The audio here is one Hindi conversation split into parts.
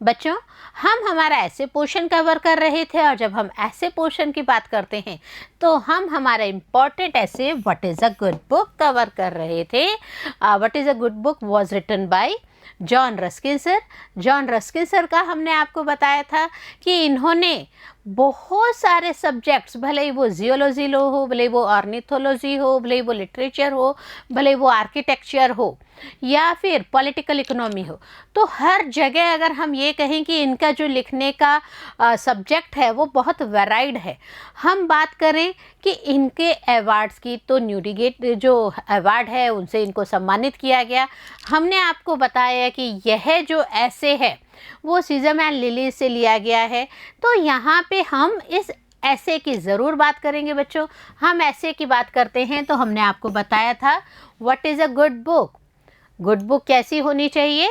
बच्चों, हम हमारा ऐसे पोर्शन कवर कर रहे थे, और जब हम ऐसे पोर्शन की बात करते हैं तो हम हमारा इम्पॉर्टेंट ऐसे what is a good book cover कर रहे थे। What is a good book was written by John Ruskin sir. John Ruskin sir का हमने आपको बताया था कि इन्होंने बहुत सारे सब्जेक्ट्स, भले ही वो जियोलॉजी लो हो, भले ही वो ऑर्निथोलॉजी हो, भले ही वो लिटरेचर हो, भले ही वो आर्किटेक्चर हो, या फिर पॉलिटिकल इकोनॉमी हो, तो हर जगह अगर हम ये कहें कि इनका जो लिखने का सब्जेक्ट है वो बहुत वैराइड है। हम बात करें कि इनके अवार्ड्स की, तो न्यूडिगेट जो अवार्ड है उनसे इनको सम्मानित किया गया। हमने आपको बताया कि यह जो ऐसे है वो सीजम एंड लिली से लिया गया है। तो यहाँ पे हम इस ऐसे की ज़रूर बात करेंगे बच्चों। हम ऐसे की बात करते हैं तो हमने आपको बताया था what is a good book. Good book कैसी होनी चाहिए?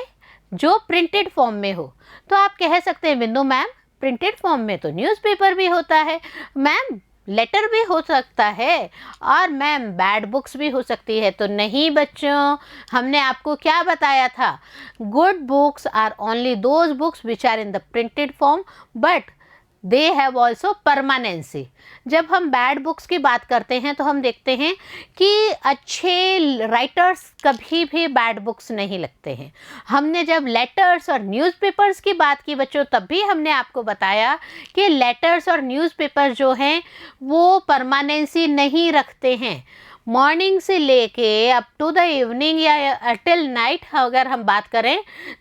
जो प्रिंटेड फॉर्म में हो। तो आप कह सकते हैं बिंदु मैम, प्रिंटेड फॉर्म में तो न्यूज़पेपर भी होता है, मैम लेटर भी हो सकता है, और मैम बैड बुक्स भी हो सकती है। तो नहीं बच्चों, हमने आपको क्या बताया था? Good books are only those books which are in the printed form, but they have also permanency. जब हम बैड बुक्स की बात करते हैं तो हम देखते हैं कि अच्छे राइटर्स कभी भी बैड बुक्स नहीं लिखते हैं। हमने जब लेटर्स और न्यूज़पेपर्स की बात की बच्चों, तब भी हमने आपको बताया कि लेटर्स और न्यूज़पेपर जो हैं वो परमानेंसी नहीं रखते हैं। मॉर्निंग से लेके अप टू द इवनिंग या टिल नाइट अगर हम बात करें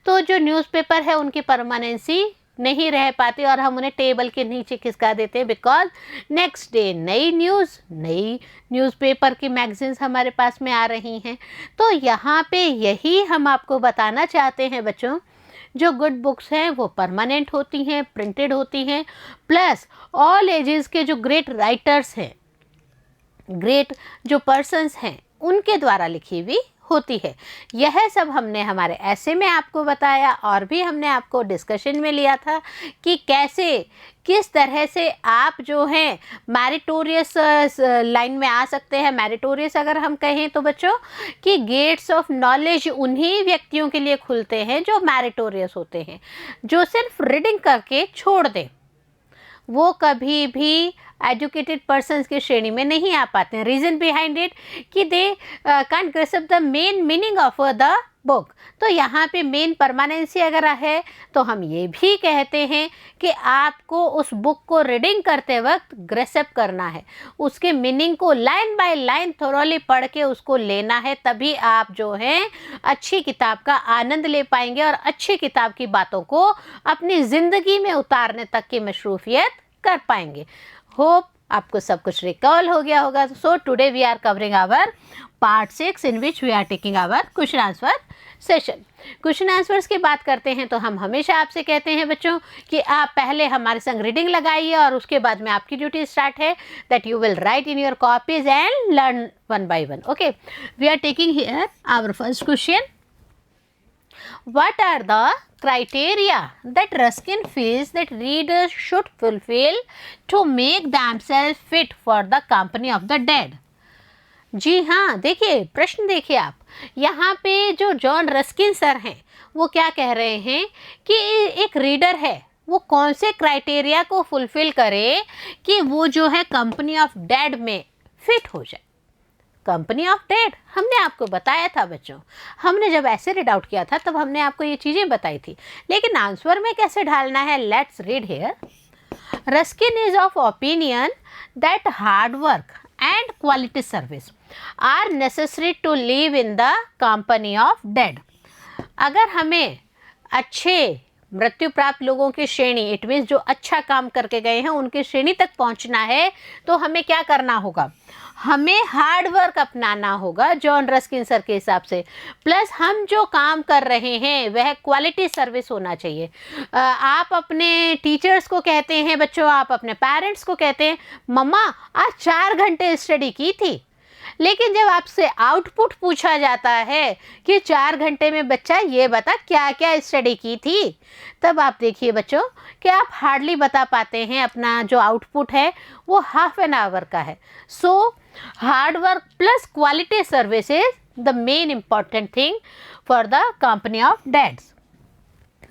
तो जो न्यूज़पेपर है उनकी परमानेंसी नहीं रह पाती, और हम उन्हें टेबल के नीचे खिसका देते हैं, बिकॉज नेक्स्ट डे नई न्यूज़पेपर की मैगजीन्स हमारे पास में आ रही हैं। तो यहाँ पे यही हम आपको बताना चाहते हैं बच्चों, जो गुड बुक्स हैं वो परमानेंट होती हैं, प्रिंटेड होती हैं, प्लस ऑल एजेस के जो ग्रेट राइटर्स हैं, ग्रेट जो पर्सन्स हैं, उनके द्वारा लिखी हुई होती है। यह सब हमने हमारे ऐसे में आपको बताया, और भी हमने आपको डिस्कशन में लिया था कि कैसे किस तरह से आप जो हैं मैरिटोरियस लाइन में आ सकते हैं। मैरिटोरियस अगर हम कहें तो बच्चों कि गेट्स ऑफ नॉलेज उन्हीं व्यक्तियों के लिए खुलते हैं जो मैरिटोरियस होते हैं। जो सिर्फ रीडिंग करके छोड़ दें वो कभी भी एजुकेटेड पर्सन्स की श्रेणी में नहीं आ पाते हैं। रीज़न बिहाइंड इट कि they can't grasp the main meaning of the book. तो यहाँ पे मेन परमानेंसी अगर है तो हम ये भी कहते हैं कि आपको उस बुक को रीडिंग करते वक्त ग्रेस्प करना है, उसके मीनिंग को लाइन बाय लाइन थोरोली पढ़ के उसको लेना है, तभी आप जो है अच्छी किताब का आनंद ले पाएंगे और अच्छी किताब की बातों को अपनी ज़िंदगी में उतारने तक की मशरूफियत कर पाएंगे। होप आपको सब कुछ रिकॉल हो गया होगा। So today we are covering our part 6 in which we are taking our question answer session. Question answers की बात करते हैं तो हम हमेशा आपसे कहते हैं बच्चों कि आप पहले हमारे संग रीडिंग लगाइए, और उसके बाद में आपकी ड्यूटी स्टार्ट है that you will write in your copies and learn one by one. Okay, we are taking here our first question. What are the criteria that Ruskin feels that readers should fulfill to make themselves fit for the company of the dead? जी हाँ, देखिए प्रश्न देखिए आप, यहाँ पे जो जॉन रस्किन सर हैं वो क्या कह रहे हैं कि एक रीडर है वो कौन से क्राइटेरिया को फुलफिल करे कि वो जो है कंपनी ऑफ डेड में फिट हो जाए। कंपनी ऑफ डेड हमने आपको बताया था बच्चों, हमने जब ऐसे रीड आउट किया था तब हमने आपको ये चीज़ें बताई थी, लेकिन आंसर में कैसे ढालना है, let's read here. Ruskin is of opinion that hard work and quality service are necessary to live in the company of dead. अगर हमें अच्छे मृत्यु प्राप्त लोगों की श्रेणी, इट मीन्स जो अच्छा काम करके गए हैं उनकी श्रेणी तक पहुंचना है, तो हमें क्या करना होगा, हमें हार्ड वर्क अपनाना होगा जॉन रस्किन सर के हिसाब से, प्लस हम जो काम कर रहे हैं वह क्वालिटी सर्विस होना चाहिए। आप अपने टीचर्स को कहते हैं बच्चों, आप अपने पेरेंट्स को कहते हैं मम्मा आज 4 घंटे स्टडी की थी, लेकिन जब आपसे आउटपुट पूछा जाता है कि 4 घंटे में बच्चा ये बता क्या क्या स्टडी की थी, तब आप देखिए बच्चों कि आप हार्डली बता पाते हैं, अपना जो आउटपुट है वो हाफ एन आवर का है। So hard work plus quality service is the main important thing for the company of deeds.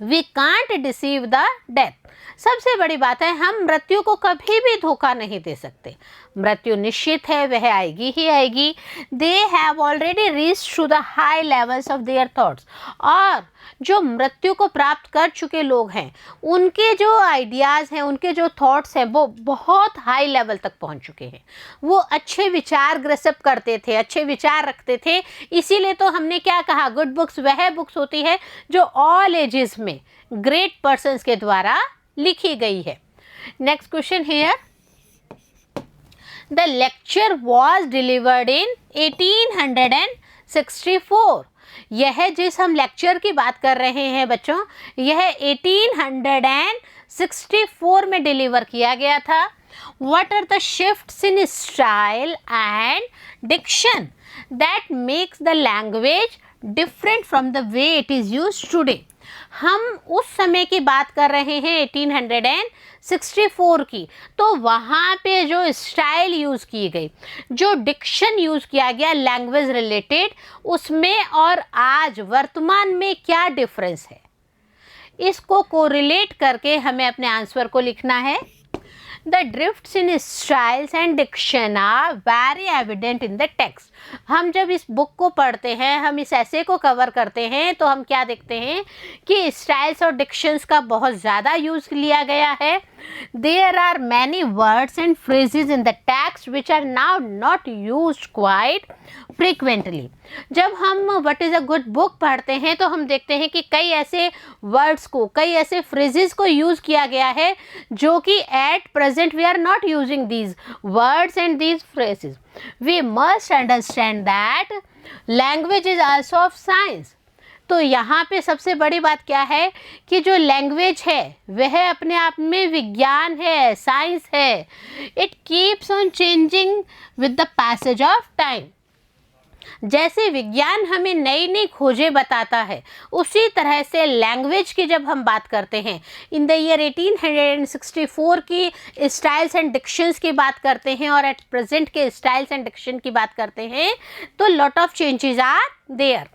We can't deceive the death. सबसे बड़ी बात है, हम मृत्यु को कभी भी धोखा नहीं दे सकते। मृत्यु निश्चित है, वह आएगी ही आएगी। They have already reached to the high levels of their thoughts. और जो मृत्यु को प्राप्त कर चुके लोग हैं, उनके जो आइडियाज़ हैं, उनके जो थॉट्स हैं, वो बहुत हाई लेवल तक पहुंच चुके हैं। वो अच्छे विचार ग्रसप करते थे, अच्छे विचार रखते थे। इसीलिए तो हमने क्या कहा, गुड बुक्स वह बुक्स होती है जो ऑल एजेस में ग्रेट पर्सन्स के द्वारा लिखी गई है। Next question here, the lecture was delivered इन 1864। यह जिस हम लेक्चर की बात कर रहे हैं बच्चों, यह 1864 में डिलीवर किया गया था। What are the shifts in style and diction that makes the language different from the way it is used today? हम उस समय की बात कर रहे हैं 1864 की, तो वहाँ पे जो स्टाइल यूज़ की गई, जो डिक्शन यूज़ किया गया लैंग्वेज रिलेटेड, उसमें और आज वर्तमान में क्या डिफरेंस है, इसको कोरिलेट करके हमें अपने आंसर को लिखना है। The drifts in styles and diction are very evident in the text. हम जब इस बुक को पढ़ते हैं, हम इस ऐसे को कवर करते हैं, तो हम क्या देखते हैं कि स्टाइल्स और डिक्शंस का बहुत ज़्यादा यूज़ लिया गया है। There are many words and phrases in the text which are now not used quite frequently. जब हम what is a good book पढ़ते हैं, तो हम देखते हैं कि कई ऐसे वर्ड्स को, कई ऐसे फ्रेजेस को यूज़ किया गया है जो कि at present we are not using these words and these phrases. We must understand that language is also of science. तो यहाँ पे सबसे बड़ी बात क्या है कि जो लैंग्वेज है वह अपने आप में विज्ञान है, साइंस है। It keeps on changing with the passage of time. जैसे विज्ञान हमें नई नई खोजें बताता है, उसी तरह से लैंग्वेज की जब हम बात करते हैं, इन द ईयर 1864 की स्टाइल्स एंड डिक्शंस की बात करते हैं और एट प्रेजेंट के स्टाइल्स एंड डिक्शन की बात करते हैं, तो lot of changes are there.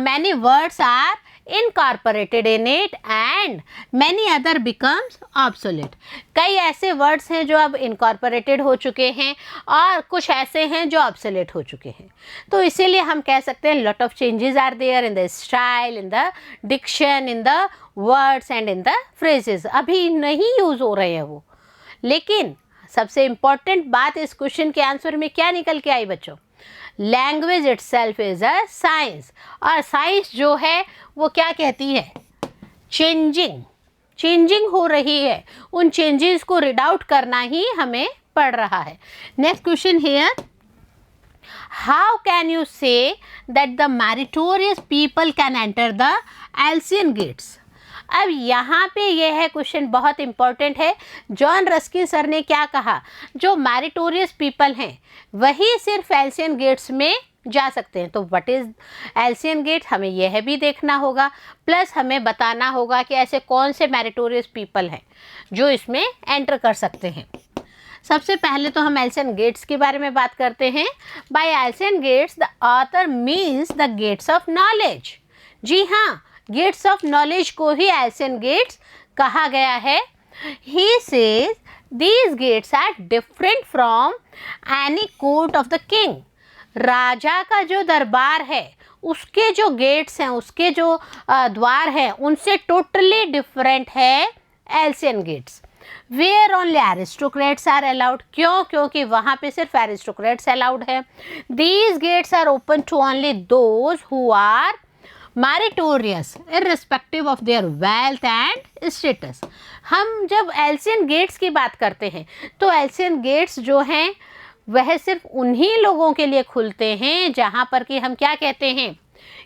Many words are incorporated in it and many other becomes obsolete. कई ऐसे words हैं जो अब incorporated हो चुके हैं और कुछ ऐसे हैं जो obsolete हो चुके हैं। तो इसीलिए हम कह सकते हैं lot of changes are there in the style, in the diction, in the words and in the phrases. अभी नहीं यूज़ हो रहे हैं वो। लेकिन सबसे इम्पॉर्टेंट बात इस क्वेश्चन के आंसर में क्या निकल के आई बच्चों? Language itself is a science. और साइंस जो है वो क्या कहती है? चेंजिंग हो रही है। उन चेंजेस को रीड आउट करना ही हमें पड़ रहा है। Next question here, how can you say that the meritorious people can enter the Elysian gates? अब यहाँ पे यह है क्वेश्चन बहुत इंपॉर्टेंट है। जॉन रस्किन सर ने क्या कहा, जो मैरिटोरियस पीपल हैं वही सिर्फ एल्सियन गेट्स में जा सकते हैं। तो व्हाट इज़ एल्सियन गेट, हमें यह भी देखना होगा, प्लस हमें बताना होगा कि ऐसे कौन से मैरिटोरियस पीपल हैं जो इसमें एंटर कर सकते हैं। सबसे पहले तो हम एल्सियन गेट्स के बारे में बात करते हैं। By Elysian gates the author means the gates of knowledge. जी हाँ, गेट्स ऑफ नॉलेज को ही एल्सियन गेट्स कहा गया है। He says these gates are different from any court of the king. राजा का जो दरबार है उसके जो गेट्स हैं, उसके जो द्वार हैं, उनसे टोटली डिफरेंट है Elysian gates. Where only aristocrats are allowed. क्यों? क्योंकि वहाँ पे सिर्फ एरिस्टोक्रेट्स अलाउड है। These gates are open to only those who are meritorious irrespective of their wealth and status। हम जब एल्सियन गेट्स की बात करते हैं तो एल्सियन गेट्स जो हैं वह सिर्फ उन्हीं लोगों के लिए खुलते हैं जहाँ पर कि हम क्या कहते हैं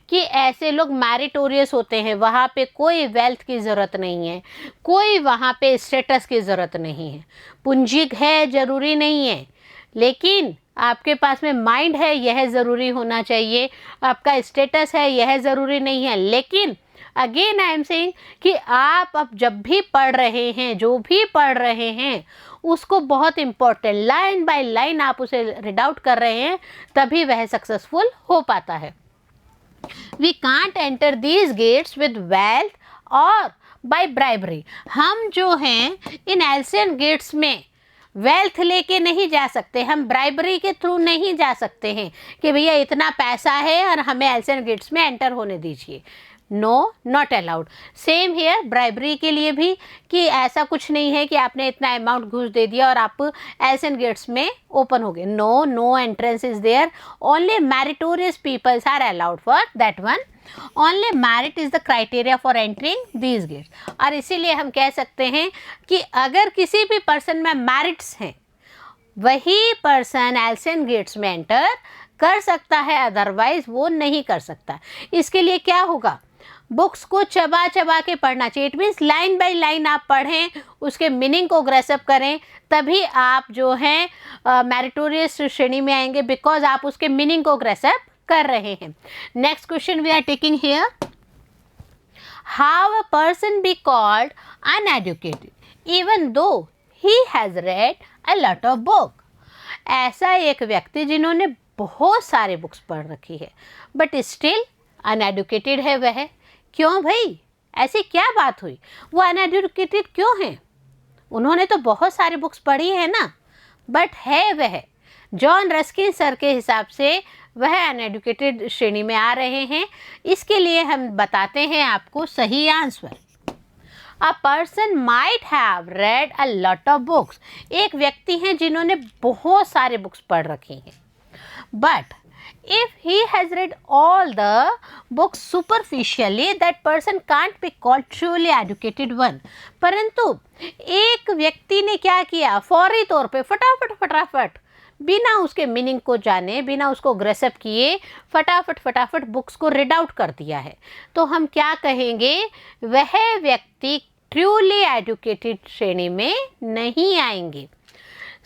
कि ऐसे लोग मैरिटोरियस होते हैं। वहाँ पे कोई वेल्थ की ज़रूरत नहीं है, कोई वहाँ पे स्टेटस की ज़रूरत नहीं है। पूंजीक है ज़रूरी नहीं है, लेकिन आपके पास में माइंड है यह ज़रूरी होना चाहिए। आपका स्टेटस है यह ज़रूरी नहीं है। लेकिन अगेन आई एम सेइंग कि आप अब जब भी पढ़ रहे हैं, जो भी पढ़ रहे हैं, उसको बहुत इम्पोर्टेंट लाइन बाय लाइन आप उसे रीड आउट कर रहे हैं, तभी वह सक्सेसफुल हो पाता है। We can't enter these gates with wealth और बाय ब्राइबरी। हम जो हैं इन एल्सियन गेट्स में वेल्थ लेके नहीं जा सकते, हम ब्राइबरी के थ्रू नहीं जा सकते हैं कि भैया इतना पैसा है और हमें एल्सियन गेट्स में एंटर होने दीजिए। No, not allowed. Same here bribery के लिए भी कि ऐसा कुछ नहीं है कि आपने इतना अमाउंट घूस दे दिया और आप एल्सियन गेट्स में ओपन हो गए। No, no entrance is there, only meritorious peoples are allowed for that one. Only merit is the criteria for entering these gates. और इसीलिए हम कह सकते हैं कि अगर किसी भी पर्सन में मैरिट्स हैं वही पर्सन एल्सियन गेट्स में एंटर कर सकता है, अदरवाइज वो नहीं कर सकता। इसके लिए क्या होगा, बुक्स को चबा चबा के पढ़ना चाहिए। It means line by line आप पढ़ें, उसके मीनिंग को ग्रेसअप करें, तभी आप जो हैं मैरिटोरियस श्रेणी में आएंगे, बिकॉज आप उसके मीनिंग को ग्रेसअप कर रहे हैं। Next question we are taking here, how a person be called uneducated even though he has read a lot of book. ऐसा एक व्यक्ति जिन्होंने बहुत सारे बुक्स पढ़ रखी है बट स्टिल अनएडुकेटेड है वह। क्यों भाई, ऐसी क्या बात हुई, वो अनएडुकेटेड क्यों हैं? उन्होंने तो बहुत सारी बुक्स पढ़ी है ना, बट है वह। जॉन रस्किन सर के हिसाब से वह अनएडुकेटेड श्रेणी में आ रहे हैं। इसके लिए हम बताते हैं आपको सही answer. A person might have read a lot of books. एक व्यक्ति हैं जिन्होंने बहुत सारे बुक्स पढ़ रखी हैं, but if he has read all the books superficially, that person can't be called truly educated one। परंतु एक व्यक्ति ने क्या किया, फौरी तौर पे फटाफट बिना उसके मीनिंग को जाने, बिना उसको ग्रेसअप किए फटाफट बुक्स को रीड आउट कर दिया है, तो हम क्या कहेंगे, वह व्यक्ति ट्रूली एजुकेटेड श्रेणी में नहीं आएंगे।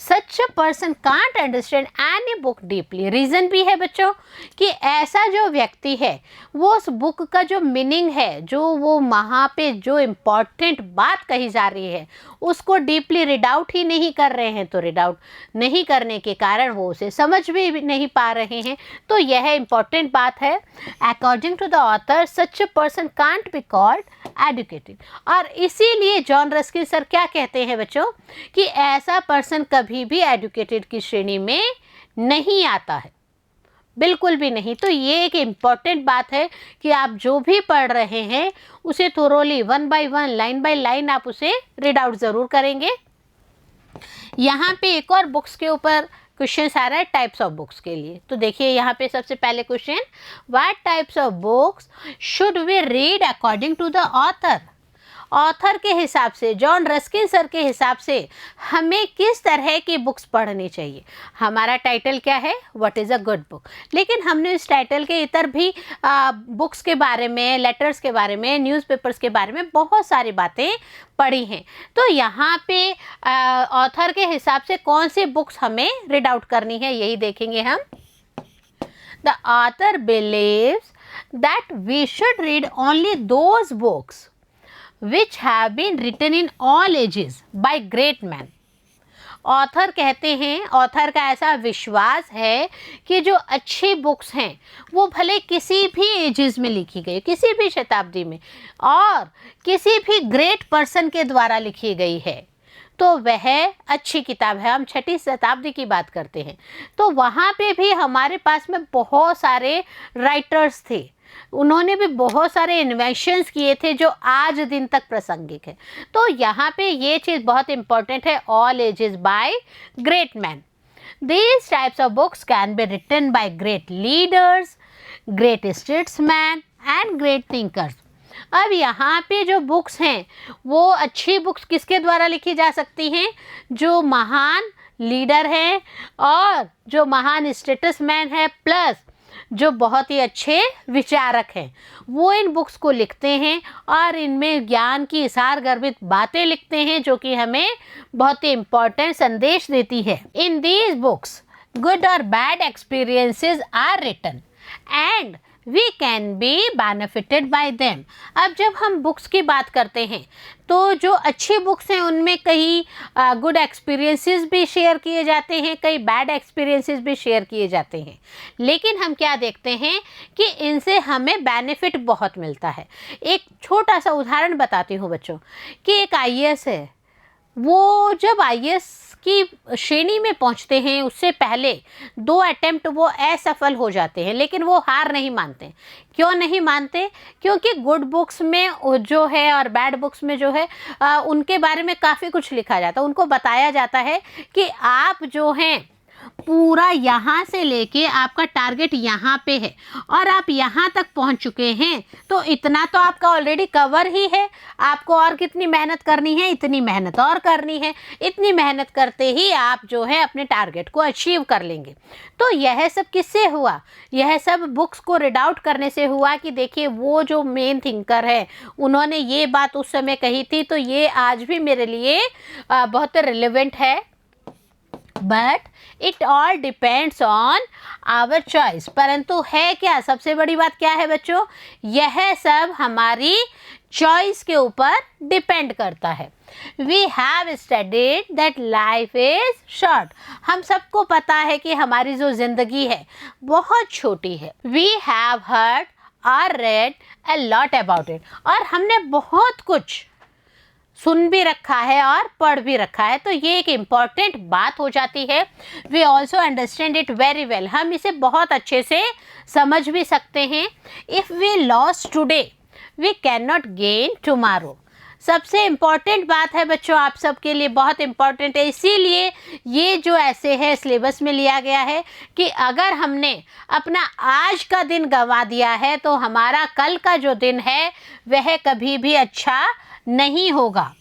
Such a person can't understand any book deeply. Reason भी है बच्चों कि ऐसा जो व्यक्ति है वो उस बुक का जो मीनिंग है, जो वो वहाँ पे जो इम्पॉर्टेंट बात कही जा रही है उसको डीपली रीड आउट ही नहीं कर रहे हैं, तो रीड आउट नहीं करने के कारण वो उसे समझ भी नहीं पा रहे हैं। तो यह इम्पॉर्टेंट बात है। According to the author such a person can't be called educated. और इसीलिए जॉन रस्किन सर क्या कहते हैं बच्चों कि ऐसा पर्सन कभी भी एजुकेटेड की श्रेणी में नहीं आता है, बिल्कुल भी नहीं। तो ये एक इम्पॉर्टेंट बात है कि आप जो भी पढ़ रहे हैं उसे thoroughly one by one, line by line आप उसे रीड आउट ज़रूर करेंगे। यहाँ पे एक और बुक्स के ऊपर क्वेश्चन आ रहा है टाइप्स ऑफ बुक्स के लिए। तो देखिए यहाँ पे सबसे पहले question, what types of books should we read according to the author. Author के हिसाब से, जॉन रस्किन सर के हिसाब से हमें किस तरह की बुक्स पढ़नी चाहिए। हमारा टाइटल क्या है, what is a good book, लेकिन हमने इस टाइटल के इतर भी बुक्स के बारे में, लेटर्स के बारे में, न्यूज़पेपर्स के बारे में बहुत सारी बातें पढ़ी हैं। तो यहाँ पे ऑथर के हिसाब से कौन सी बुक्स हमें रीड आउट करनी है यही देखेंगे हम। The author believes that we should read only those books which have been written in all ages by great men। Author कहते हैं, ऑथर का ऐसा विश्वास है कि जो अच्छी बुक्स हैं वो भले किसी भी एजेस में लिखी गई, किसी भी शताब्दी में, और किसी भी ग्रेट पर्सन के द्वारा लिखी गई है, तो वह अच्छी किताब है। हम 6वीं शताब्दी की बात करते हैं, तो वहाँ पे भी हमारे पास में बहुत सारे राइटर्स थे, उन्होंने भी बहुत सारे इन्वेंशंस किए थे जो आज दिन तक प्रासंगिक है। तो यहाँ पे ये चीज़ बहुत इम्पॉर्टेंट है, all ages by great man. These types of books can be written by great leaders, great statesman and great thinkers. अब यहाँ पे जो बुक्स हैं वो अच्छी बुक्स किसके द्वारा लिखी जा सकती हैं, जो महान लीडर हैं और जो महान स्टेटसमैन है, प्लस जो बहुत ही अच्छे विचारक हैं, वो इन बुक्स को लिखते हैं और इनमें ज्ञान की सारगर्भित बातें लिखते हैं जो कि हमें बहुत ही इम्पोर्टेंट संदेश देती है। इन दीज बुक्स गुड और bad experiences are written and we can be benefited by them. अब जब हम बुक्स की बात करते हैं तो जो अच्छी बुक्स हैं उनमें कई गुड एक्सपीरियंसेस भी शेयर किए जाते हैं, कई बैड एक्सपीरियंसेस भी शेयर किए जाते हैं, लेकिन हम क्या देखते हैं कि इनसे हमें बेनिफिट बहुत मिलता है। एक छोटा सा उदाहरण बताती हूँ बच्चों कि एक आईएएस है, वो जब आईएएस की श्रेणी में पहुंचते हैं उससे पहले 2 अटेम्प्ट वो असफल हो जाते हैं, लेकिन वो हार नहीं मानते। क्यों नहीं मानते? क्योंकि गुड बुक्स में जो है और बैड बुक्स में जो है उनके बारे में काफ़ी कुछ लिखा जाता है। उनको बताया जाता है कि आप जो हैं पूरा यहाँ से लेके आपका टारगेट यहाँ पे है और आप यहाँ तक पहुँच चुके हैं, तो इतना तो आपका ऑलरेडी कवर ही है। आपको और कितनी मेहनत करनी है, इतनी मेहनत और करनी है। इतनी मेहनत करते ही आप जो है अपने टारगेट को अचीव कर लेंगे। तो यह सब किससे हुआ? यह सब बुक्स को रीड आउट करने से हुआ कि देखिए वो जो मेन थिंकर है उन्होंने ये बात उस समय कही थी, तो ये आज भी मेरे लिए बहुत रिलेवेंट है। But it all depends on our choice. परंतु है क्या, सबसे बड़ी बात क्या है बच्चों, यह सब हमारी चॉइस के ऊपर डिपेंड करता है। We have studied that life is short. हम सबको पता है कि हमारी जो जिंदगी है बहुत छोटी है। वी हैव हर्ड और red a lot about it. और हमने बहुत कुछ सुन भी रखा है और पढ़ भी रखा है, तो ये एक इम्पॉर्टेंट बात हो जाती है। We also understand it very well. हम इसे बहुत अच्छे से समझ भी सकते हैं। If we loss today we can not gain tomorrow. सबसे इम्पॉर्टेंट बात है बच्चों, आप सबके लिए बहुत इम्पॉर्टेंट है, इसीलिए ये जो ऐसे है सिलेबस में लिया गया है कि अगर हमने अपना आज का दिन गंवा दिया है तो हमारा कल का जो दिन है वह कभी भी अच्छा नहीं होगा।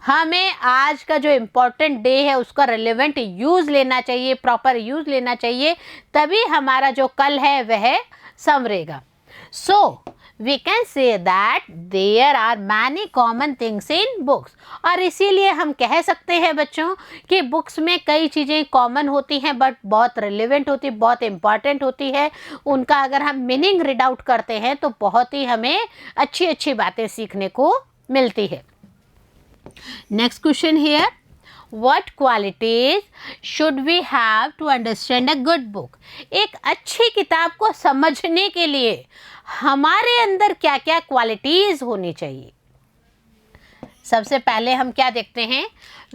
हमें आज का जो इम्पोर्टेंट डे है उसका रिलेवेंट यूज़ लेना चाहिए, प्रॉपर यूज़ लेना चाहिए, तभी हमारा जो कल है वह संवरेगा। So we can say that there are many common things in books. और इसीलिए हम कह सकते हैं बच्चों कि बुक्स में कई चीज़ें कॉमन होती हैं बट बहुत रिलेवेंट होती, बहुत इम्पॉर्टेंट होती है। उनका अगर हम मीनिंग रीड आउट करते हैं तो बहुत ही हमें अच्छी अच्छी बातें सीखने को मिलती है। Next question here, what qualities should we have to understand a good book. एक अच्छी किताब को समझने के लिए हमारे अंदर क्या क्या क्वालिटीज होनी चाहिए? सबसे पहले हम क्या देखते हैं,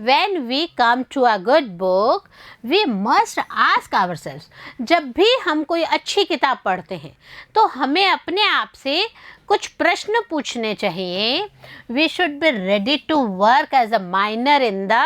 when we come to a good book we must ask ourselves। जब भी हम कोई अच्छी किताब पढ़ते हैं तो हमें अपने आप से कुछ प्रश्न पूछने चाहिए। we should be ready to work as a miner in the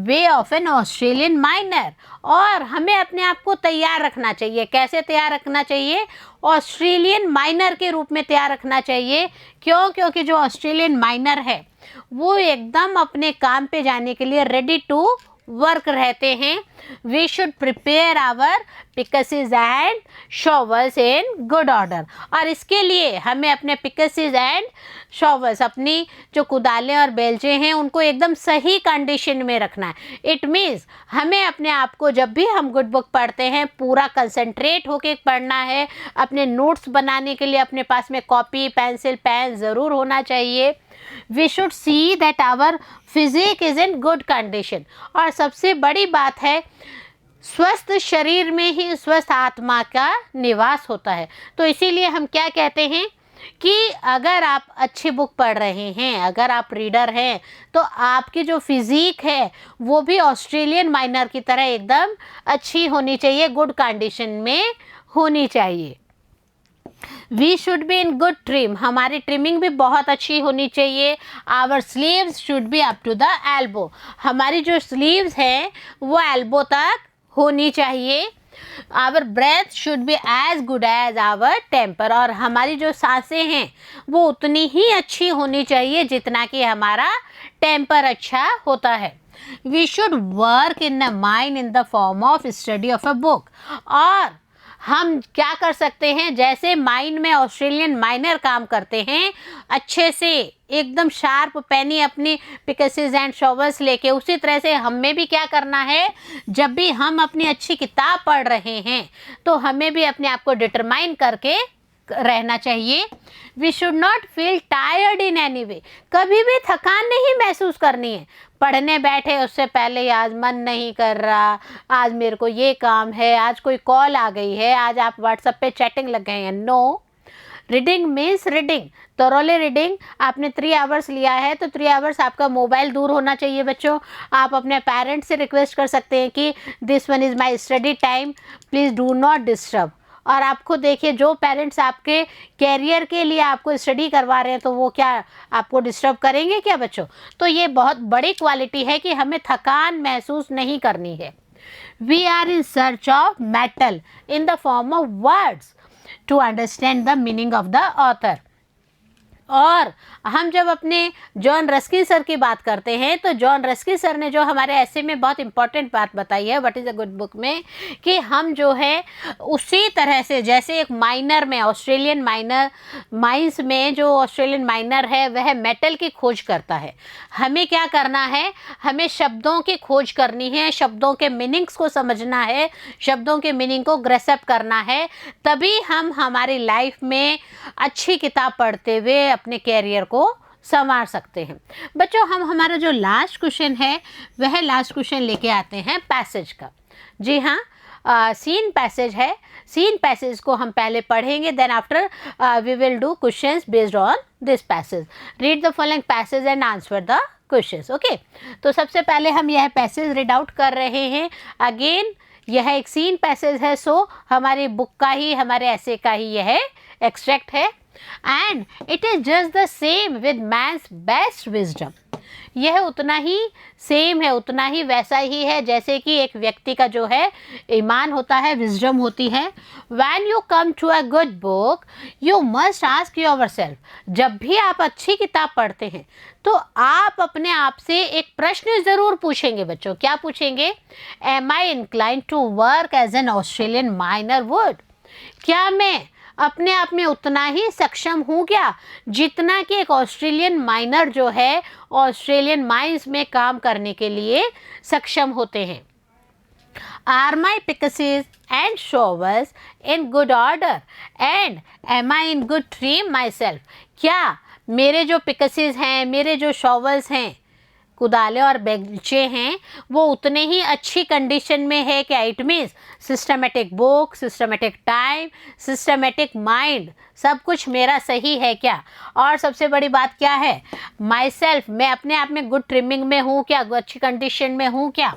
way of an Australian miner। और हमें अपने आप को तैयार रखना चाहिए। कैसे तैयार रखना चाहिए? ऑस्ट्रेलियन माइनर के रूप में तैयार रखना चाहिए। क्यों? क्योंकि जो ऑस्ट्रेलियन माइनर है वो एकदम अपने काम पे जाने के लिए रेडी टू वर्क रहते हैं। We should prepare our pickaxes and shovels in good order. और इसके लिए हमें अपने पिकसेस एंड शॉवल्स, अपनी जो कुदालें और बेलचे हैं, उनको एकदम सही कंडीशन में रखना है। इट मीन्स हमें अपने आप को जब भी हम गुड बुक पढ़ते हैं पूरा कंसंट्रेट होके पढ़ना है। अपने नोट्स बनाने के लिए अपने पास में कॉपी, पेंसिल, पेन ज़रूर होना चाहिए। We should see that our physique is in good condition. और सबसे बड़ी बात है, स्वस्थ शरीर में ही स्वस्थ आत्मा का निवास होता है। तो इसीलिए हम क्या कहते हैं कि अगर आप अच्छी बुक पढ़ रहे हैं, अगर आप रीडर हैं, तो आपकी जो फिजिक है वो भी ऑस्ट्रेलियन माइनर की तरह एकदम अच्छी होनी चाहिए, गुड कंडीशन में होनी चाहिए। We should be in good trim. हमारी ट्रिमिंग भी बहुत अच्छी होनी चाहिए। Our sleeves should be up to the elbow. हमारी जो स्लीव्स हैं वो एल्बो तक होनी चाहिए। Our breath should be as good as our temper. और हमारी जो सांसें हैं वो उतनी ही अच्छी होनी चाहिए जितना कि हमारा टेम्पर अच्छा होता है। We should work in the mind in the form of study of a book. और हम क्या कर सकते हैं, जैसे माइंड में ऑस्ट्रेलियन माइनर काम करते हैं अच्छे से, एकदम शार्प पेनी अपनी पिकसेस एंड शॉवल्स लेके, उसी तरह से हमें भी क्या करना है, जब भी हम अपनी अच्छी किताब पढ़ रहे हैं तो हमें भी अपने आप को डिटरमाइन करके रहना चाहिए। We should not feel tired in any way, कभी भी थकान नहीं महसूस करनी है। पढ़ने बैठे उससे पहले आज मन नहीं कर रहा, आज मेरे को ये काम है, आज कोई कॉल आ गई है, आज आप व्हाट्सएप पे चैटिंग लग गए हैं। No, reading means reading, thoroughly reading. आपने 3 आवर्स लिया है तो 3 आवर्स आपका मोबाइल दूर होना चाहिए बच्चों। आप अपने पेरेंट्स से रिक्वेस्ट कर सकते हैं कि this one is my study time, please do not disturb. और आपको देखिए, जो पेरेंट्स आपके कैरियर के लिए आपको स्टडी करवा रहे हैं तो वो क्या आपको डिस्टर्ब करेंगे क्या बच्चों? तो ये बहुत बड़ी क्वालिटी है कि हमें थकान महसूस नहीं करनी है। We are in search of metal in the form of words to understand the meaning of the author। और हम जब अपने जॉन रस्किन सर की बात करते हैं तो जॉन रस्किन सर ने जो हमारे ऐसे में बहुत इंपॉर्टेंट बात बताई है what is a good book में, कि हम जो है उसी तरह से जैसे एक माइनर में, ऑस्ट्रेलियन माइनर माइंस में जो ऑस्ट्रेलियन माइनर है वह मेटल की खोज करता है। हमें क्या करना है, हमें शब्दों की खोज करनी है, शब्दों के मीनिंग्स को समझना है, शब्दों के मीनिंग को ग्रेसअप करना है, तभी हम हमारी लाइफ में अच्छी किताब पढ़ते हुए अपने कैरियर को संवार सकते हैं। बच्चों, हम हमारा जो लास्ट क्वेश्चन है वह लास्ट क्वेश्चन लेके आते हैं पैसेज का। जी हाँ, सीन पैसेज है। सीन पैसेज को हम पहले पढ़ेंगे, then after we will do questions based on this passage. Read the following passage and answer the questions. Okay, तो सबसे पहले हम यह पैसेज रीड आउट कर रहे हैं। अगेन यह एक सीन पैसेज है, सो हमारी बुक का ही, हमारे ऐसे का ही यह एक्सट्रैक्ट है। And it is just the same with man's best wisdom. यह उतना ही सेम है, उतना ही वैसा ही है जैसे कि एक व्यक्ति का जो है ईमान होता है, विजडम होती है। When you come to a good book you must ask yourself. जब भी आप अच्छी किताब पढ़ते हैं तो आप अपने आप से एक प्रश्न ज़रूर पूछेंगे बच्चों। क्या पूछेंगे? Am I inclined to work as an Australian miner would. क्या मैं अपने आप में उतना ही सक्षम हूँ क्या जितना कि एक ऑस्ट्रेलियन माइनर जो है ऑस्ट्रेलियन माइंस में काम करने के लिए सक्षम होते हैं? Are my pickaxes and shovels in good order and am I in good trim myself. क्या मेरे जो पिकसेस हैं, मेरे जो शॉवल्स हैं, कुदाले और बेंचे हैं, वो उतने ही अच्छी कंडीशन में है क्या? It means systematic book, systematic time, systematic mind, सब कुछ मेरा सही है क्या? और सबसे बड़ी बात क्या है? माई सेल्फ, मैं अपने आप में गुड ट्रिमिंग में हूँ क्या, अच्छी कंडीशन में हूँ क्या?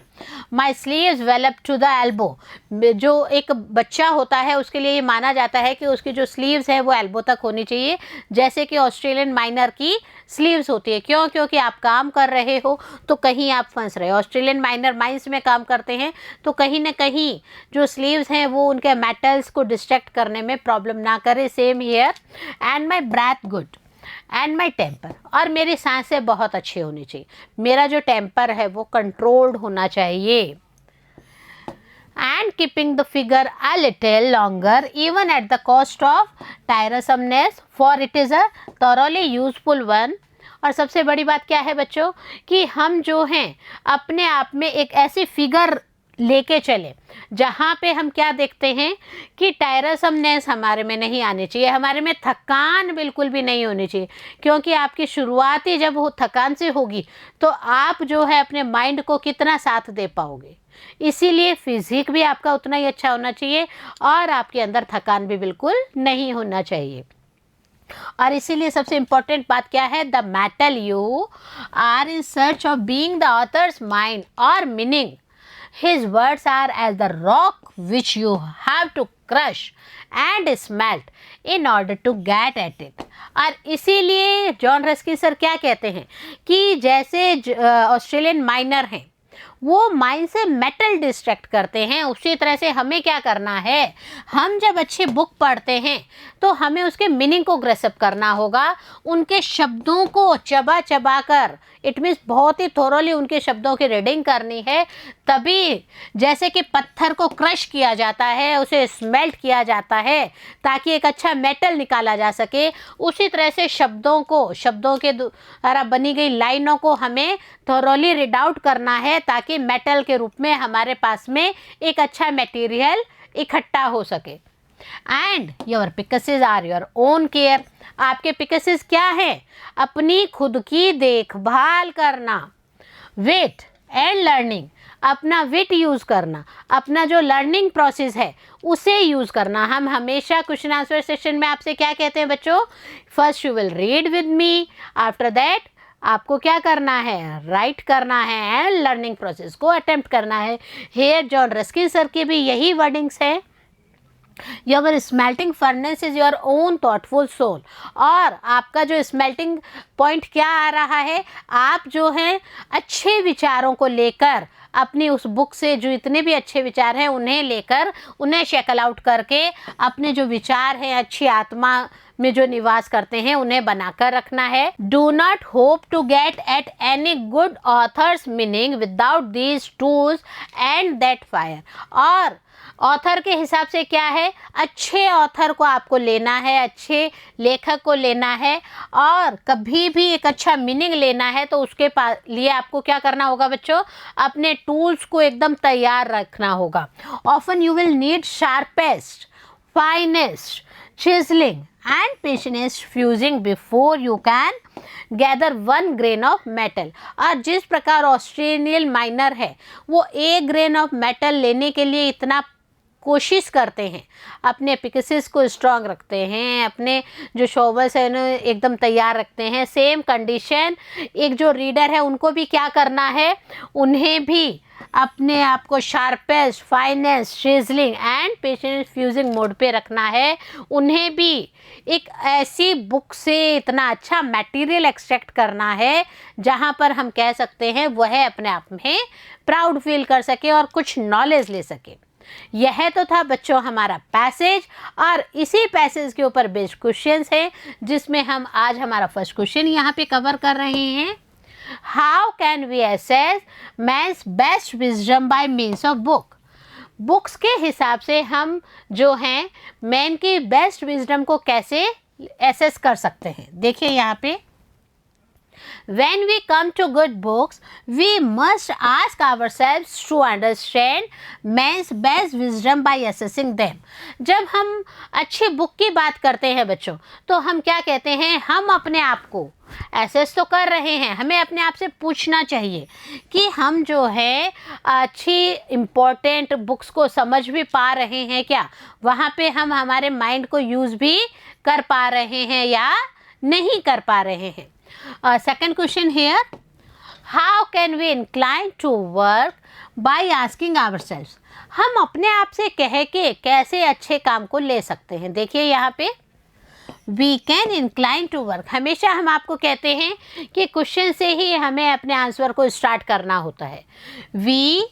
My sleeves well up to the elbow. जो एक बच्चा होता है उसके लिए ये माना जाता है कि उसकी जो स्लीव्स है वो एल्बो तक होनी चाहिए, जैसे कि ऑस्ट्रेलियन माइनर की स्लीव्स होती है। क्यों? क्योंकि आप काम कर रहे हो तो कहीं आप फंस रहे हो। ऑस्ट्रेलियन माइनर माइंस में काम करते हैं तो कहीं ना कहीं जो स्लीव्स हैं वो उनके मेटल्स को डिस्ट्रैक्ट करने में प्रॉब्लम ना करे। Same here. And my breath good and my temper, और मेरी सांसें बहुत अच्छी होनी चाहिए, मेरा जो टेम्पर है वो कंट्रोल्ड होना चाहिए। And keeping the figure a little longer even at the cost of tiresomeness for it is a thoroughly useful one. और सबसे बड़ी बात क्या है बच्चों, कि हम जो हैं अपने आप में एक ऐसी फिगर लेके चले जहाँ पे हम क्या देखते हैं कि टायरसमनेस हमारे में नहीं आनी चाहिए, हमारे में थकान बिल्कुल भी नहीं होनी चाहिए। क्योंकि आपकी शुरुआत ही जब वो थकान से होगी तो आप जो है अपने माइंड को कितना साथ दे पाओगे। इसीलिए फिजिक भी आपका उतना ही अच्छा होना चाहिए और आपके अंदर थकान भी बिल्कुल नहीं होना चाहिए। और इसीलिए सबसे इम्पोर्टेंट बात क्या है? The metal you are in search of being the author's mind और meaning. His words are as the rock which you have to crush and smelt in order to get at it। और इसीलिए जॉन रस्किन सर क्या कहते हैं कि जैसे ऑस्ट्रेलियन माइनर हैं वो माइंड से मेटल डिस्ट्रैक्ट करते हैं, उसी तरह से हमें क्या करना है, हम जब अच्छी बुक पढ़ते हैं तो हमें उसके मीनिंग को ग्रेसअप करना होगा, उनके शब्दों को चबा चबा कर, इट मीन्स बहुत ही थोरोली उनके शब्दों की रीडिंग करनी है। तभी जैसे कि पत्थर को क्रश किया जाता है, उसे स्मेल्ट किया जाता है ताकि एक अच्छा मेटल निकाला जा सके, उसी तरह से शब्दों के द्वारा बनी गई लाइनों को हमें थोरोली रीड आउट करना है ताकि मेटल के रूप में हमारे पास में एक अच्छा मटेरियल इकट्ठा हो सके। And your pickaxes are your own care. आपके पिकसेस क्या है? अपनी खुद की देखभाल करना। विट एंड लर्निंग, अपना विट यूज़ करना, अपना जो लर्निंग प्रोसेस है उसे यूज़ करना। हम हमेशा क्वेश्चन आंसर सेशन में आपसे क्या कहते हैं बच्चों? First you will read with me, after that आपको क्या करना है? राइट करना है एंड लर्निंग प्रोसेस को अटेम्प्ट करना है। हेयर जॉन रस्किन सर की भी यही वर्डिंग्स है। Your smelting furnace is your own thoughtful soul. और आपका जो स्मेल्टिंग पॉइंट क्या आ रहा है? आप जो हैं अच्छे विचारों को लेकर, अपनी उस बुक से जो इतने भी अच्छे विचार हैं उन्हें लेकर, उन्हें शेकल आउट करके अपने जो विचार हैं अच्छी आत्मा में जो निवास करते हैं उन्हें बनाकर रखना है। Do not hope to get at any good author's meaning without these tools and that fire. और ऑथर के हिसाब से क्या है? अच्छे ऑथर को आपको लेना है, अच्छे लेखक को लेना है, और कभी भी एक अच्छा मीनिंग लेना है तो उसके लिए आपको क्या करना होगा बच्चों? अपने टूल्स को एकदम तैयार रखना होगा। Often you will need sharpest, finest, chiseling and patience fusing before you can gather one grain of metal। और जिस प्रकार ऑस्ट्रेलियन माइनर है वो एक ग्रेन ऑफ मेटल लेने के लिए इतना कोशिश करते हैं, अपने पिकसेस को स्ट्रांग रखते हैं, अपने जो शोवर्स है उन्हें एकदम तैयार रखते हैं, सेम कंडीशन एक जो रीडर है उनको भी क्या करना है? उन्हें भी अपने आप को sharpest, finest, sizzling and patience fusing mode पे रखना है। उन्हें भी एक ऐसी बुक से इतना अच्छा मटेरियल एक्सट्रैक्ट करना है जहाँ पर हम कह सकते हैं वह अपने आप में प्राउड फील कर सके और कुछ नॉलेज ले सके। यह तो था बच्चों हमारा पैसेज, और इसी पैसेज के ऊपर बेस्ड क्वेश्चंस हैं जिसमें हम आज हमारा फर्स्ट क्वेश्चन यहाँ पे कवर कर रहे हैं। How can we assess man's best wisdom by means of book. Books के हिसाब से हम जो हैं मैन की बेस्ट विजडम को कैसे एसेस कर सकते हैं? देखिए यहाँ पे, when we come to good books we must ask ourselves to understand man's best wisdom by assessing them। जब हम अच्छी बुक की बात करते हैं बच्चों तो हम क्या कहते हैं? हम अपने आप को एसेस तो कर रहे हैं, हमें अपने आप से पूछना चाहिए कि हम जो है अच्छी इम्पोर्टेंट बुक्स को समझ भी पा रहे हैं क्या, वहाँ पे हम हमारे माइंड को यूज़ भी कर पा रहे हैं या नहीं कर पा रहे हैं। Second question here, how can we incline to work by asking ourselves। हम अपने आप से कह के कैसे अच्छे काम को ले सकते हैं? देखिए यहाँ पे, we can incline to work, हमेशा हम आपको कहते हैं कि क्वेश्चन से ही हमें अपने आंसर को स्टार्ट करना होता है। we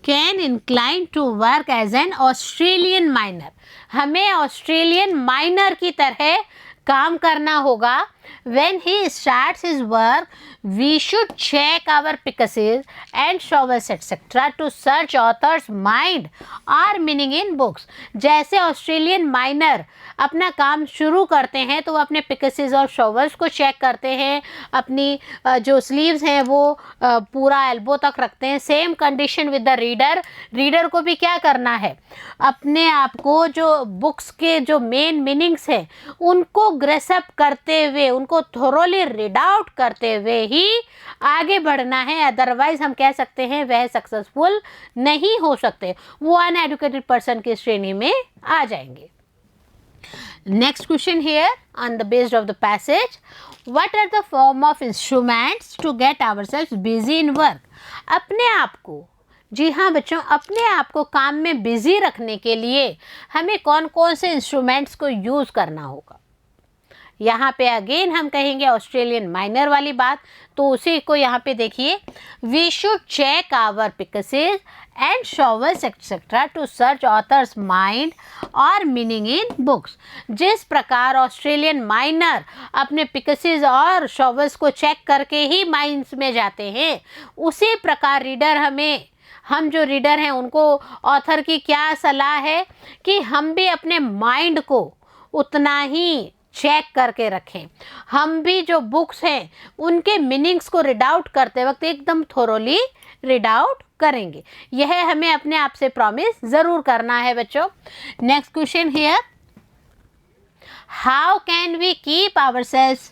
can incline to work as an Australian miner, हमें ऑस्ट्रेलियन माइनर की तरह काम करना होगा। When he starts his work, we should check our pickases and shovels etc. to search author's mind or meaning in books। जैसे ऑस्ट्रेलियन माइनर अपना काम शुरू करते हैं तो वो अपने पिकसेस और शॉवल्स को चेक करते हैं, अपनी जो स्लीव्स हैं वो पूरा एल्बो तक रखते हैं। Same condition with the reader, reader को भी क्या करना है? अपने आप को जो बुक्स के जो मेन मीनिंग्स हैं उनको ग्रेसअप करते हुए, उनको थोरोली रीड आउट करते हुए ही आगे बढ़ना है, अदरवाइज हम कह सकते हैं वह सक्सेसफुल नहीं हो सकते, वो अनएडुकेटेड पर्सन की श्रेणी में आ जाएंगे। Next question here on the based of the passage, what are the form of instruments to get ourselves busy in work। अपने आप को, जी हाँ बच्चों, अपने आप को काम में बिजी रखने के लिए हमें कौन कौन से इंस्ट्रूमेंट्स को यूज़ करना होगा? यहाँ पे अगेन हम कहेंगे ऑस्ट्रेलियन माइनर वाली बात, तो उसी को यहाँ पे देखिए, we should check our pickaxes and shovels etcetera to search author's mind और मीनिंग इन बुक्स। जिस प्रकार ऑस्ट्रेलियन माइनर अपने पिकसेस और शॉवल्स को चेक करके ही माइंड्स में जाते हैं, उसी प्रकार रीडर हम जो रीडर हैं उनको ऑथर की क्या सलाह है कि हम भी अपने माइंड को उतना ही चेक करके रखें। हम भी जो बुक्स हैं उनके मीनिंग्स को रीड आउट करते वक्त एकदम थोरोली रीड आउट करेंगे। यह हमें अपने आप से प्रॉमिस ज़रूर करना है बच्चों। Next question here, how can we keep ourselves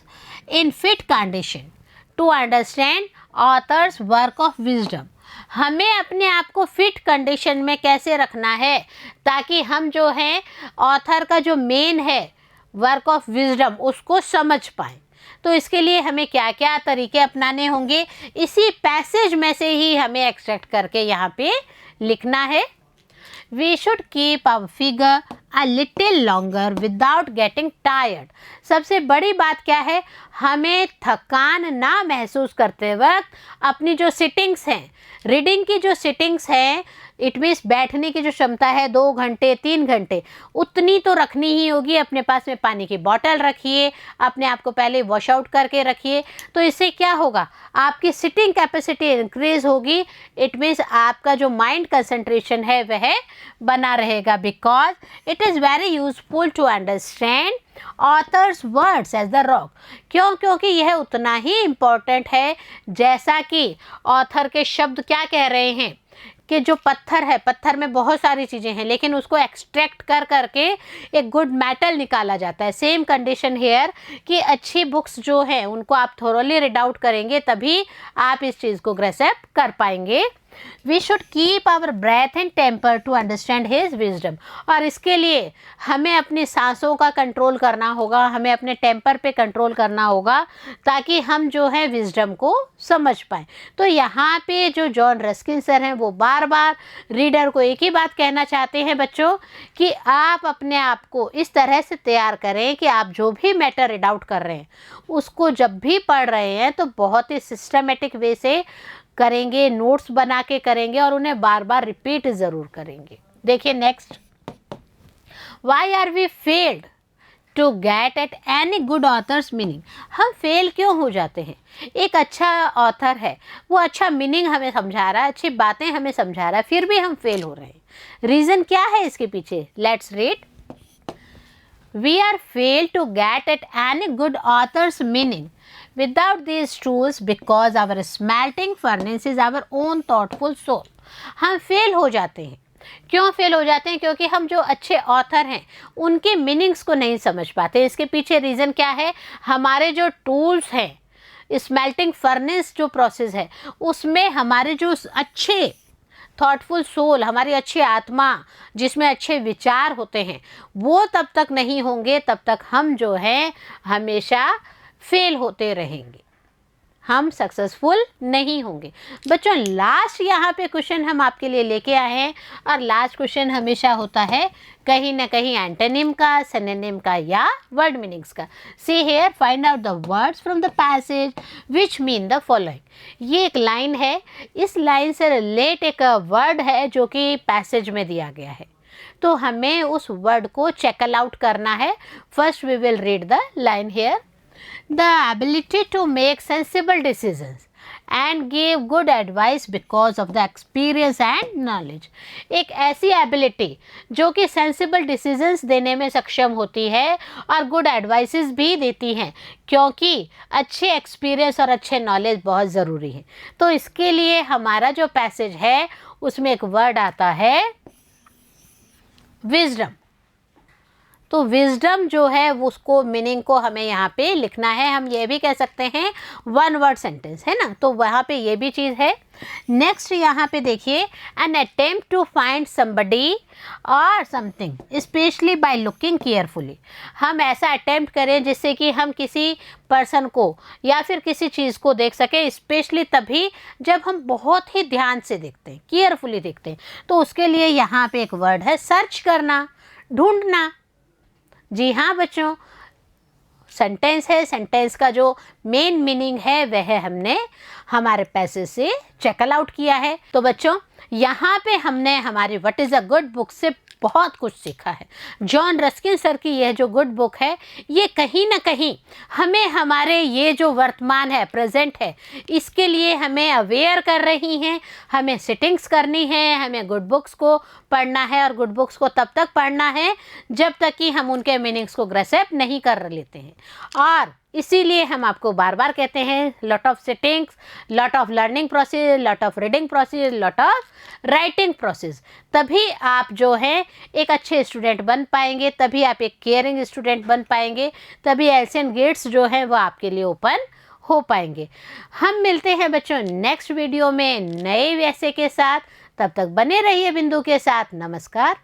in fit condition to understand author's work of wisdom. हमें अपने आप को फिट कंडीशन में कैसे रखना है ताकि हम जो है ऑथर का जो मेन है वर्क ऑफ विजडम उसको समझ पाएँ। तो इसके लिए हमें क्या क्या तरीके अपनाने होंगे, इसी पैसेज में से ही हमें एक्सट्रैक्ट करके यहाँ पे लिखना है। We should keep our figure a little longer without getting tired। सबसे बड़ी बात क्या है, हमें थकान ना महसूस करते वक्त अपनी जो सिटिंग्स हैं, रीडिंग की जो सिटिंग्स हैं, इट मीन्स बैठने की जो क्षमता है 2 घंटे 3 घंटे, उतनी तो रखनी ही होगी। अपने पास में पानी की बॉटल रखिए, अपने आप को पहले वॉश आउट करके रखिए। तो इससे क्या होगा, आपकी सिटिंग कैपेसिटी इंक्रीज होगी। इट मीन्स आपका जो माइंड कंसंट्रेशन है वह बना रहेगा। Because it is very useful to understand author's words as the rock. क्यों? क्योंकि यह उतना ही इम्पॉर्टेंट है जैसा कि ऑथर के शब्द क्या कह रहे हैं कि जो पत्थर है, पत्थर में बहुत सारी चीज़ें हैं लेकिन उसको एक्सट्रैक्ट कर करके एक गुड मेटल निकाला जाता है। सेम कंडीशन हेयर कि अच्छी बुक्स जो हैं उनको आप थोरोली रीड आउट करेंगे तभी आप इस चीज़ को ग्रेस्प कर पाएंगे। We should keep our breath and temper to understand his wisdom. और इसके लिए हमें अपनी सांसों का कंट्रोल करना होगा, हमें अपने टेम्पर पे कंट्रोल करना होगा ताकि हम जो है विजडम को समझ पाएँ। तो यहाँ पे जो जॉन रस्किन सर हैं वो बार बार रीडर को एक ही बात कहना चाहते हैं बच्चों कि आप अपने आप को इस तरह से तैयार करें कि आप जो भी मैटर रीड आउट कर रहे हैं उसको जब भी पढ़ रहे हैं तो बहुत ही सिस्टमेटिक वे से करेंगे, नोट्स बना के करेंगे और उन्हें बार बार रिपीट ज़रूर करेंगे। देखिए next, why are we failed to get at any good author's meaning. हम फेल क्यों हो जाते हैं? एक अच्छा ऑथर है, वो अच्छा मीनिंग हमें समझा रहा है, अच्छी बातें हमें समझा रहा है, फिर भी हम फेल हो रहे हैं। रीज़न क्या है इसके पीछे? Let's read. We are failed to get at any good author's meaning without these tools because our smelting furnace is our own thoughtful soul। हम फेल हो जाते हैं। क्यों फेल हो जाते हैं? क्योंकि हम जो अच्छे ऑथर हैं उनके मीनिंग्स को नहीं समझ पाते। इसके पीछे रीज़न क्या है? हमारे जो टूल्स हैं, स्मेल्टिंग फर्नेस जो प्रोसेस है उसमें हमारे जो अच्छे थॉटफुल सोल, हमारी अच्छी आत्मा जिसमें अच्छे विचार होते हैं वो तब तक नहीं होंगे तब तक हम जो है हमेशा फेल होते रहेंगे, हम सक्सेसफुल नहीं होंगे। बच्चों लास्ट यहाँ पे क्वेश्चन हम आपके लिए लेके आए हैं और लास्ट क्वेश्चन हमेशा होता है कहीं ना कहीं एंटोनिम का, सिनोनिम का या वर्ड मीनिंग्स का। See here, find out the words from the passage which mean the following. ये एक लाइन है, इस लाइन से रिलेट एक वर्ड है जो कि पैसेज में दिया गया है, तो हमें उस वर्ड को चेक आउट करना है। First we will read the line here. The ability to make sensible decisions and give good advice because of the experience and knowledge। एक ऐसी एबिलिटी जो कि सेंसिबल डिसीजंस देने में सक्षम होती है और गुड एडवाइसेस भी देती हैं क्योंकि अच्छे एक्सपीरियंस और अच्छे नॉलेज बहुत ज़रूरी है। तो इसके लिए हमारा जो पैसेज है उसमें एक वर्ड आता है विजडम। तो विजडम जो है उसको मीनिंग को हमें यहाँ पे लिखना है। हम ये भी कह सकते हैं वन वर्ड सेंटेंस है ना, तो वहाँ पे ये भी चीज़ है। नेक्स्ट यहाँ पे देखिए, an attempt to find somebody or something specially by looking carefully. हम ऐसा अटेम्प्ट करें जिससे कि हम किसी पर्सन को या फिर किसी चीज़ को देख सकें, स्पेशली तभी जब हम बहुत ही ध्यान से देखते हैं, केयरफुली देखते हैं। तो उसके लिए यहाँ पे एक वर्ड है सर्च करना, ढूंढना। जी हाँ बच्चों, सेंटेंस है, सेंटेंस का जो मेन मीनिंग है वह हमने हमारे पैसेज से चेक आउट किया है। तो बच्चों यहाँ पे हमने हमारी what is a good book से बहुत कुछ सीखा है। जॉन रस्किन सर की यह जो गुड बुक है, ये कहीं ना कहीं हमें हमारे ये जो वर्तमान है, प्रेजेंट है, इसके लिए हमें अवेयर कर रही हैं। हमें सिटिंग्स करनी है, हमें गुड बुक्स को पढ़ना है, और गुड बुक्स को तब तक पढ़ना है जब तक कि हम उनके मीनिंग्स को ग्रेस्प नहीं कर लेते हैं। और इसीलिए हम आपको बार बार कहते हैं, lot of sittings, lot of learning process, lot of reading process, lot of writing process, तभी आप जो है एक अच्छे स्टूडेंट बन पाएंगे, तभी आप एक केयरिंग स्टूडेंट बन पाएंगे, तभी एशियन गेट्स जो है वो आपके लिए ओपन हो पाएंगे। हम मिलते हैं बच्चों नेक्स्ट वीडियो में नए वैसे के साथ। तब तक बने रहिए बिंदु के साथ। नमस्कार।